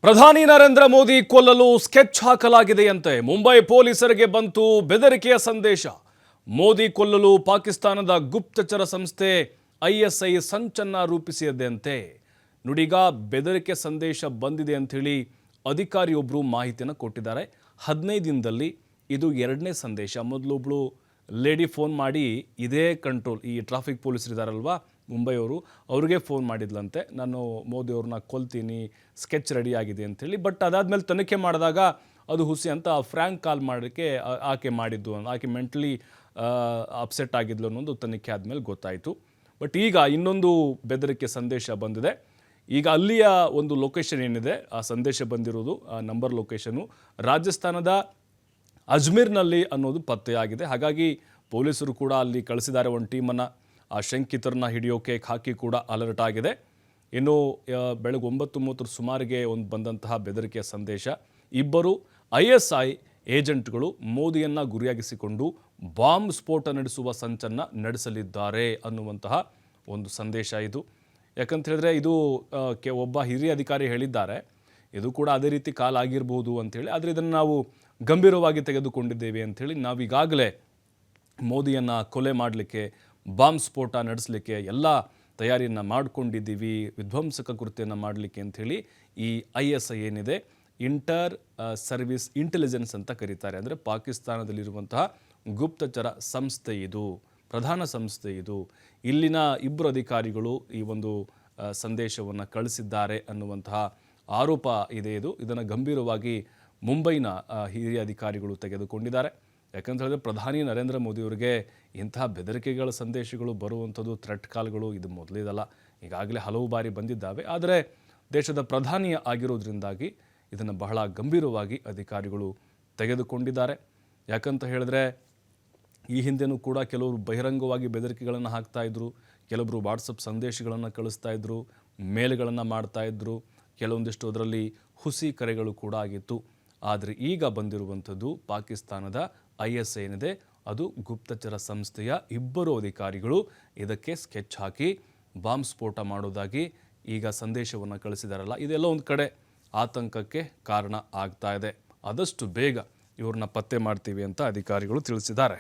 ಪ್ರಧಾನಿ ನರೇಂದ್ರ ಮೋದಿ ಕೊಲ್ಲಲು ಸ್ಕೆಚ್ ಹಾಕಲಾಗಿದೆಯಂತೆ. ಮುಂಬೈ ಪೊಲೀಸರಿಗೆ ಬಂತು ಬೆದರಿಕೆಯ ಸಂದೇಶ. ಮೋದಿ ಕೊಲ್ಲಲು ಪಾಕಿಸ್ತಾನದ ಗುಪ್ತಚರ ಸಂಸ್ಥೆ ಐಎಸ್ಐ ಸಂಚನ್ನ ರೂಪಿಸಿದೆಯಂತೆ. ನುಡಿಗ ಬೆದರಿಕೆ ಸಂದೇಶ ಬಂದಿದೆ ಅಂತ ಹೇಳಿ ಅಧಿಕಾರಿಯೊಬ್ಬರು ಮಾಹಿತಿಯನ್ನು ಕೊಟ್ಟಿದ್ದಾರೆ. 15 ದಿನದಲ್ಲಿ ಇದು ಎರಡನೇ ಸಂದೇಶ. ಮೊದಲೊಬ್ಳು ಲೇಡಿ ಫೋನ್ ಮಾಡಿ ಇದೇ ಕಂಟ್ರೋಲ್, ಈ ಟ್ರಾಫಿಕ್ ಪೊಲೀಸರು ಇದ್ದಾರಲ್ವಾ ಮುಂಬೈಯವರು, ಅವ್ರಿಗೆ ಫೋನ್ ಮಾಡಿದ್ಲಂತೆ, ನಾನು ಮೋದಿ ಅವ್ರನ್ನ ಕೊಲ್ತೀನಿ, ಸ್ಕೆಚ್ ರೆಡಿ ಆಗಿದೆ ಅಂಥೇಳಿ. ಬಟ್ ಅದಾದಮೇಲೆ ತನಿಖೆ ಮಾಡಿದಾಗ ಅದು ಹುಸಿ ಅಂತ ಫ್ರ್ಯಾಂಕ್ ಕಾಲ್ ಮಾಡೋಕ್ಕೆ ಆಕೆ ಮಾಡಿದ್ದು, ಆಕೆ ಮೆಂಟಲಿ ಅಪ್ಸೆಟ್ ಆಗಿದ್ಲು ಅನ್ನೋದು ತನಿಖೆ ಆದಮೇಲೆ ಗೊತ್ತಾಯಿತು. ಬಟ್ ಈಗ ಇನ್ನೊಂದು ಬೆದರಿಕೆ ಸಂದೇಶ ಬಂದಿದೆ. ಈಗ ಅಲ್ಲಿಯ ಒಂದು ಲೊಕೇಶನ್ ಏನಿದೆ, ಆ ಸಂದೇಶ ಬಂದಿರೋದು, ಆ ನಂಬರ್ ಲೊಕೇಶನು ರಾಜಸ್ಥಾನದ ಅಜ್ಮೀರ್ನಲ್ಲಿ ಅನ್ನೋದು ಪತ್ತೆಯಾಗಿದೆ. ಹಾಗಾಗಿ ಪೊಲೀಸರು ಕೂಡ ಅಲ್ಲಿ ಕಳಿಸಿದ್ದಾರೆ ಒಂದು ಟೀಮನ್ನು. ಆ ಶಂಕಿತರನ್ನ ಹಿಡಿಯೋಕೆ ಖಾಕಿ ಕೂಡ ಅಲರ್ಟ್ ಆಗಿದೆ. ಇನ್ನು ಬೆಳಗ್ಗೆ 9:30 ಸುಮಾರಿಗೆ ಒಂದು ಬಂದಂತಹ ಬೆದರಿಕೆಯ ಸಂದೇಶ. ಇಬ್ಬರು ISI ಏಜೆಂಟ್ಗಳು ಮೋದಿಯನ್ನು ಗುರಿಯಾಗಿಸಿಕೊಂಡು ಬಾಂಬ್ ಸ್ಫೋಟ ನಡೆಸುವ ಸಂಚನ್ನು ನಡೆಸಲಿದ್ದಾರೆ ಅನ್ನುವಂತಹ ಒಂದು ಸಂದೇಶ ಇದು. ಯಾಕಂತ ಹೇಳಿದ್ರೆ ಇದು ಒಬ್ಬ ಹಿರಿಯ ಅಧಿಕಾರಿ ಹೇಳಿದ್ದಾರೆ, ಇದು ಕೂಡ ಅದೇ ರೀತಿ ಕಾಲ್ ಆಗಿರ್ಬೋದು ಅಂಥೇಳಿ. ಆದರೆ ಇದನ್ನು ನಾವು ಗಂಭೀರವಾಗಿ ತೆಗೆದುಕೊಂಡಿದ್ದೇವೆ ಅಂಥೇಳಿ, ನಾವೀಗಾಗಲೇ ಮೋದಿಯನ್ನು ಕೊಲೆ ಮಾಡಲಿಕ್ಕೆ, ಬಾಂಬ್ ಸ್ಫೋಟ ನಡೆಸಲಿಕ್ಕೆ ಎಲ್ಲ ತಯಾರಿಯನ್ನು ಮಾಡಿಕೊಂಡಿದ್ದೀವಿ, ವಿಧ್ವಂಸಕ ಕೃತ್ಯವನ್ನು ಮಾಡಲಿಕ್ಕೆ ಅಂಥೇಳಿ ಈ ISI ಏನಿದೆ, ಇಂಟರ್ ಸರ್ವಿಸ್ ಇಂಟೆಲಿಜೆನ್ಸ್ ಅಂತ ಕರೀತಾರೆ. ಅಂದರೆ ಪಾಕಿಸ್ತಾನದಲ್ಲಿರುವಂತಹ ಗುಪ್ತಚರ ಸಂಸ್ಥೆ ಇದು, ಪ್ರಧಾನ ಸಂಸ್ಥೆ ಇದು. ಇಲ್ಲಿನ ಇಬ್ಬರು ಅಧಿಕಾರಿಗಳು ಈ ಒಂದು ಸಂದೇಶವನ್ನು ಕಳಿಸಿದ್ದಾರೆ ಅನ್ನುವಂತಹ ಆರೋಪ ಇದೆ. ಇದನ್ನು ಗಂಭೀರವಾಗಿ ಮುಂಬೈನ ಹಿರಿಯ ಅಧಿಕಾರಿಗಳು ತೆಗೆದುಕೊಂಡಿದ್ದಾರೆ. ಯಾಕಂತ ಹೇಳಿದ್ರೆ ಪ್ರಧಾನಿ ನರೇಂದ್ರ ಮೋದಿಯವರಿಗೆ ಇಂತಹ ಬೆದರಿಕೆಗಳ ಸಂದೇಶಗಳು ಬರುವಂಥದ್ದು, ಥ್ರೆಟ್ ಕಾಲ್ಗಳು ಇದು ಮೊದಲಿದಲ್ಲ, ಈಗಾಗಲೇ ಹಲವು ಬಾರಿ ಬಂದಿದ್ದಾವೆ. ಆದರೆ ದೇಶದ ಪ್ರಧಾನಿ ಆಗಿರೋದ್ರಿಂದಾಗಿ ಇದನ್ನು ಬಹಳ ಗಂಭೀರವಾಗಿ ಅಧಿಕಾರಿಗಳು ತೆಗೆದುಕೊಂಡಿದ್ದಾರೆ. ಯಾಕಂತ ಹೇಳಿದ್ರೆ ಈ ಹಿಂದೆನೂ ಕೂಡ ಕೆಲವರು ಬಹಿರಂಗವಾಗಿ ಬೆದರಿಕೆಗಳನ್ನು ಹಾಕ್ತಾಯಿದ್ರು, ಕೆಲವರು ವಾಟ್ಸಪ್ ಸಂದೇಶಗಳನ್ನು ಕಳಿಸ್ತಾಯಿದ್ರು, ಮೇಲ್ಗಳನ್ನು ಮಾಡ್ತಾಯಿದ್ರು, ಕೆಲವೊಂದಿಷ್ಟು ಅದರಲ್ಲಿ ಹುಸಿ ಕರೆಗಳು ಕೂಡ ಆಗಿತ್ತು. ಆದರೆ ಈಗ ಬಂದಿರುವಂಥದ್ದು ಪಾಕಿಸ್ತಾನದ ISI ಏನಿದೆ, ಅದು ಗುಪ್ತಚರ ಸಂಸ್ಥೆಯ ಇಬ್ಬರು ಅಧಿಕಾರಿಗಳು ಇದಕ್ಕೆ ಸ್ಕೆಚ್ ಹಾಕಿ ಬಾಂಬ್ ಸ್ಫೋಟ ಮಾಡೋದಾಗಿ ಈಗ ಸಂದೇಶವನ್ನು ಕಳಿಸಿದಾರಲ್ಲ, ಇದೆಲ್ಲ ಒಂದು ಕಡೆ ಆತಂಕಕ್ಕೆ ಕಾರಣ ಆಗ್ತಾ ಇದೆ. ಆದಷ್ಟು ಬೇಗ ಇವ್ರನ್ನ ಪತ್ತೆ ಮಾಡ್ತೀವಿ ಅಂತ ಅಧಿಕಾರಿಗಳು ತಿಳಿಸಿದ್ದಾರೆ.